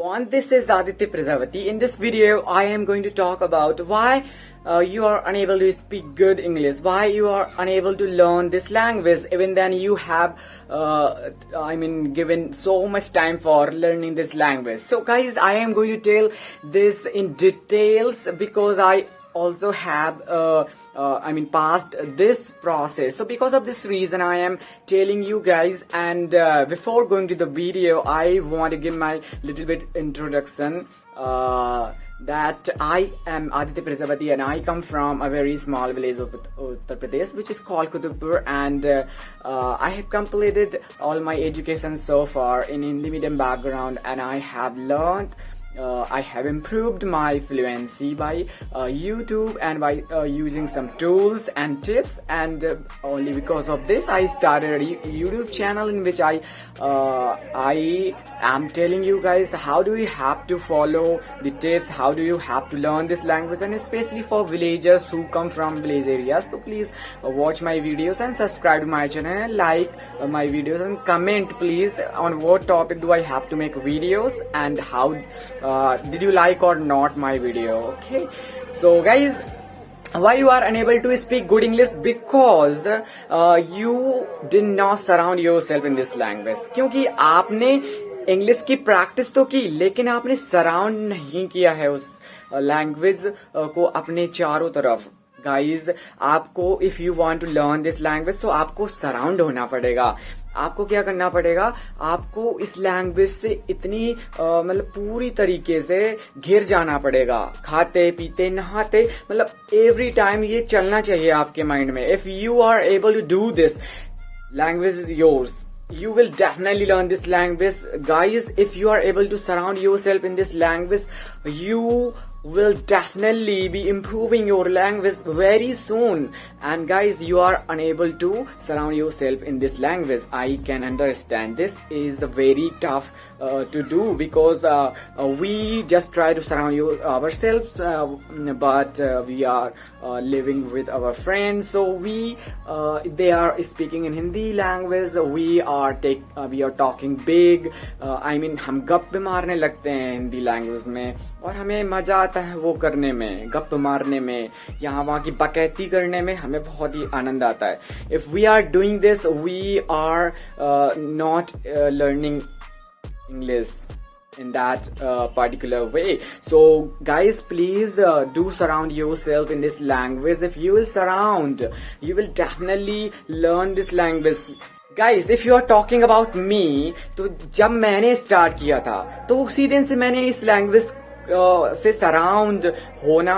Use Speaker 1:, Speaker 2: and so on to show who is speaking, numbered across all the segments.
Speaker 1: everyone, this is Aditya Prajapati. In this video, I am going to talk about why you are unable to speak good English, why you are unable to learn this language, even then you have given so much time for learning this language. So guys, I am going to tell this in details because I also have passed this process. So because of this reason I am telling you guys, and before going to the video I want to give my little bit introduction that I am Aditya Prajapati and I come from a very small village of Uttar Pradesh which is called Kutubpur, and I have completed all my education so far in Hindi medium background, and I have learned I have improved my fluency by YouTube and by using some tools and tips, and only because of this I started a YouTube channel in which I am telling you guys how do you have to follow the tips, how do you have to learn this language, and especially for villagers who come from village areas. So please watch my videos and subscribe to my channel and like my videos and comment please on what topic do I have to make videos and how did you like or not my video. Okay, so guys, why you are unable to speak good English? Because you did not surround yourself in this language. क्योंकि आपने English की practice तो की लेकिन आपने surround नहीं किया है उस लैंग्वेज को अपने चारों तरफ. गाइज, आपको if you want to learn this language तो आपको सराउंड होना पड़ेगा. आपको क्या करना पड़ेगा, आपको इस लैंग्वेज से इतनी मतलब पूरी तरीके से घिर जाना पड़ेगा. खाते पीते नहाते मतलब एवरी टाइम ये चलना चाहिए आपके माइंड में. If you are able to do this, language is yours. You will definitely learn this language. Guys, if you are able to surround yourself in this language, you will definitely be improving your language very soon. And guys, you are unable to surround yourself in this language. I can understand this is very tough to do because we just try to surround ourselves, but we are living with our friends, so they are speaking in Hindi language, we are talking big. हम गप मारने लगते हैं Hindi language में और हमें मजा आता है वो करने में, गप मारने में, यहाँ वहाँ की बकैती करने में हमें बहुत ही आनंद आता है. If we are doing this, we are not learning English in that particular way. So guys, please do surround yourself in this language. If you will surround, you will definitely learn this language. Guys, if you are talking about me, तो जब मैंने start किया था तो उसी दिन से मैंने इस लैंग्वेज से सराउंड होना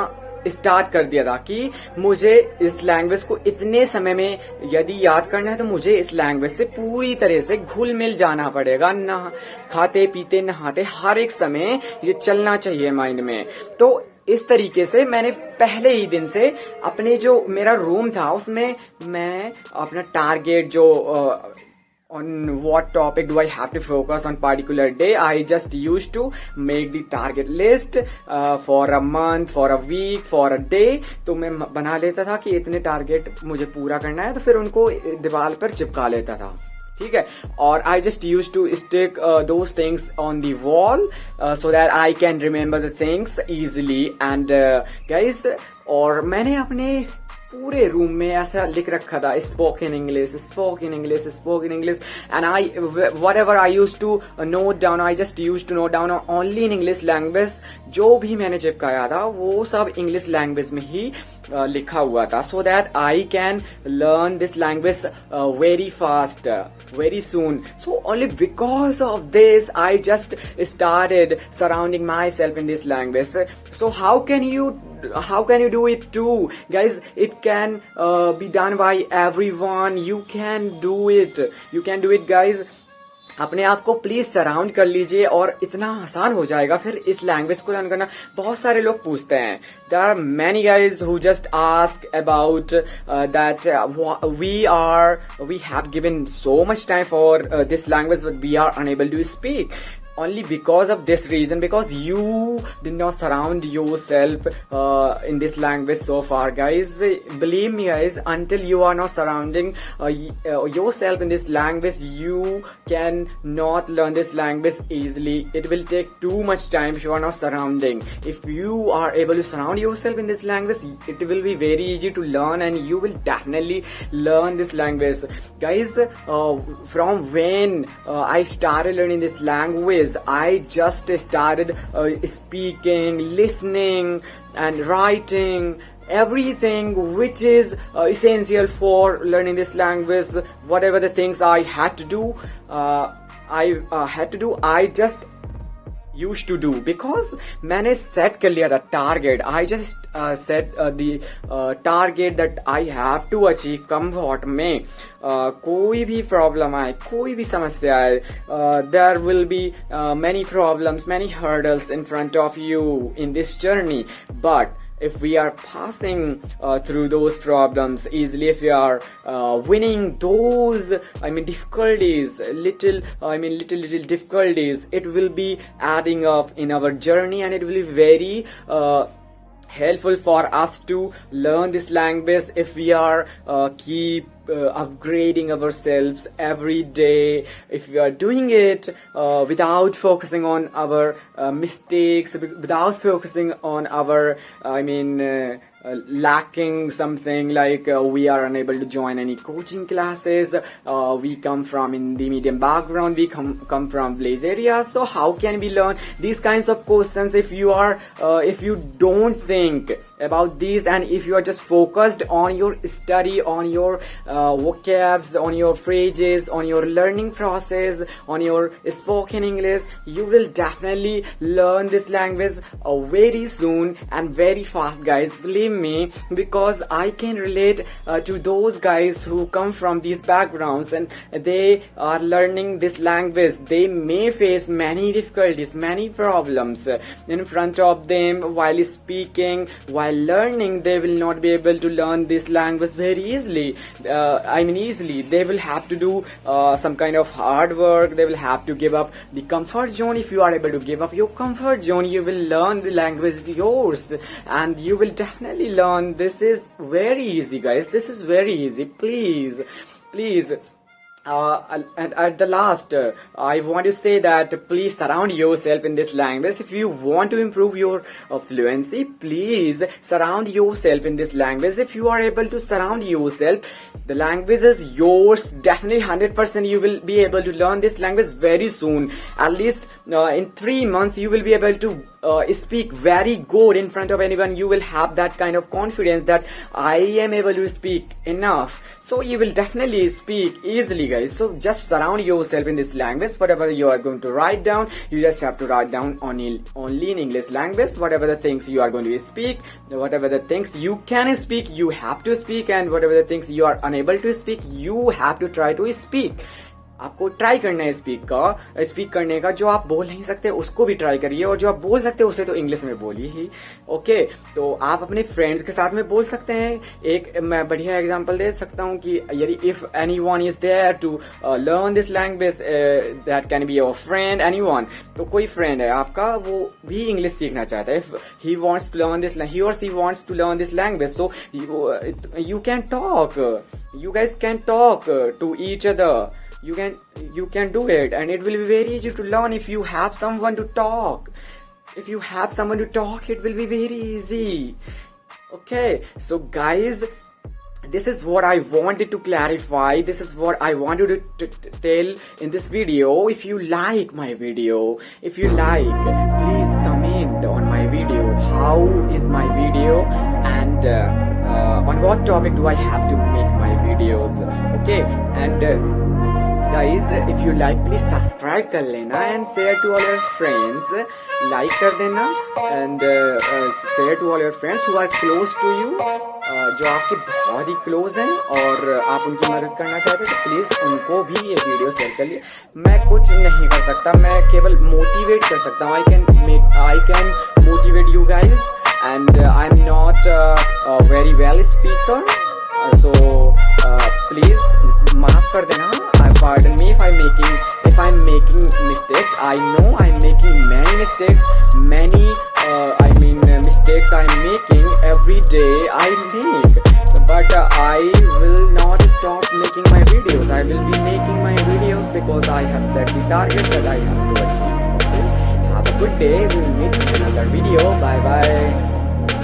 Speaker 1: स्टार्ट कर दिया था कि मुझे इस लैंग्वेज को इतने समय में यदि याद करना है तो मुझे इस लैंग्वेज से पूरी तरह से घुल मिल जाना पड़ेगा. ना खाते पीते नहाते हर एक समय ये चलना चाहिए माइंड में. तो इस तरीके से मैंने पहले ही दिन से अपने जो मेरा रूम था उसमें मैं अपना टारगेट जो on what topic do I have to focus on particular day, I just used to make the target list for a month, for a week, for a day. तो मैं बना लेता था कि इतने टारगेट मुझे पूरा करना है, तो फिर उनको दीवार पर चिपका लेता था. ठीक है, और I just used to stick those things on the wall so that I can remember the things easily. And guys, और मैंने अपने पूरे रूम में ऐसा लिख रखा था spoken English, spoken English, spoken English. And I whatever I used to note down, I just used to note down only in English language. जो भी मैंने चिपकाया था वो सब इंग्लिश लैंग्वेज में ही लिखा हुआ था, so that I can learn this language very fast, very soon. So only because of this I just started surrounding myself in this language. So how can you do it too, guys? It can be done by everyone. You can do it guys. अपने आप को please surround कर लीजिए और इतना आसान हो जाएगा फिर इस लैंग्वेज को लर्न करना. बहुत सारे लोग पूछते हैं, there are many guys who just ask about that we have given so much time for this language but we are unable to speak. only because of this reason, because you did not surround yourself in this language so far, guys. Believe me, guys, until you are not surrounding yourself in this language, you can not learn this language easily. It will take too much time if you are not surrounding. If you are able to surround yourself in this language, it will be very easy to learn, and you will definitely learn this language, guys. From when I started learning this language, I just started speaking, listening and writing, everything which is essential for learning this language. Whatever the things I had to do, I just used to do, because मैंने set कर लिया था target. I just set the target that I have to achieve comfort में. कोई भी problem आए, कोई भी समस्या आए, there will be many problems, many hurdles in front of you in this journey, but if we are passing through those problems easily, if we are winning those difficulties, little difficulties, it will be adding up in our journey, and it will be very helpful for us to learn this language if we are keep upgrading ourselves every day. If we are doing it without focusing on our mistakes, without focusing on our lacking something, like we are unable to join any coaching classes, we come from Hindi medium background, we come from village areas, so how can we learn these kinds of questions if you are if you don't think about these, and if you are just focused on your study, on your vocabs, on your phrases, on your learning process, on your spoken English, you will definitely learn this language very soon and very fast, guys. Believe me, because I can relate to those guys who come from these backgrounds and they are learning this language. They may face many difficulties, many problems in front of them while speaking, while learning. They will not be able to learn this language very easily. Easily. They will have to do some kind of hard work. They will have to give up the comfort zone. If you are able to give up your comfort zone, you will learn the language is yours, and you will definitely learn. This is very easy, guys. This is very easy. Please. And at the last, I want to say that please surround yourself in this language. If you want to improve your fluency, please surround yourself in this language. If you are able to surround yourself, the language is yours. Definitely 100% you will be able to learn this language very soon. At least in 3 months you will be able to speak very good in front of anyone. You will have that kind of confidence that I am able to speak enough. So you will definitely speak easily, guys. So just surround yourself in this language. Whatever you are going to write down, you just have to write down only in English language. Whatever the things you are going to speak, whatever the things you can speak, you have to speak, and whatever the things you are unable to speak, you have to try to speak. आपको try करना है speak करने का। जो आप बोल नहीं सकते उसको भी ट्राई करिए, और जो आप बोल सकते हैं उसे तो इंग्लिश में बोलिए ही। ओके, तो आप अपने फ्रेंड्स के साथ में बोल सकते हैं। एक मैं बढ़िया एग्जांपल दे सकता हूँ कि यदि if anyone is there to learn this language, that can be your friend, anyone, तो कोई फ्रेंड है आपका, वो भी इंग्लिश सीखना चाहता है, if he wants to learn this, he और she wants to learn this language, so you can talk, you guys can talk to each other. You can do it, and it will be very easy to learn if you have someone to talk. If you have someone to talk, it will be very easy. Okay, so guys, this is what I wanted to clarify. This is what I wanted to tell in this video. If you like my video, if you like, please comment on my video. How is my video, and on what topic do I have to make my videos? Okay, and guys, if you like, please subscribe कर लेना and share to all your friends. Like कर देना and share to all your friends who are close to you. जो आपके बहुत ही close हैं और आप उनकी मदद करना चाहते हैं, तो प्लीज उनको भी ये वीडियो शेयर कर लिए। मैं कुछ नहीं कर सकता, मैं केवल मोटिवेट कर सकता हूँ। I can motivate you guys, and I'm not a very well speaker, so please माफ कर देना। pardon me if I'm making mistakes. I know I'm making many mistakes, mistakes I'm making every day I make, but I will not stop making my videos. I will be making my videos because I have set the target that I have to achieve. Okay, have a good day. We will meet in another video. Bye bye.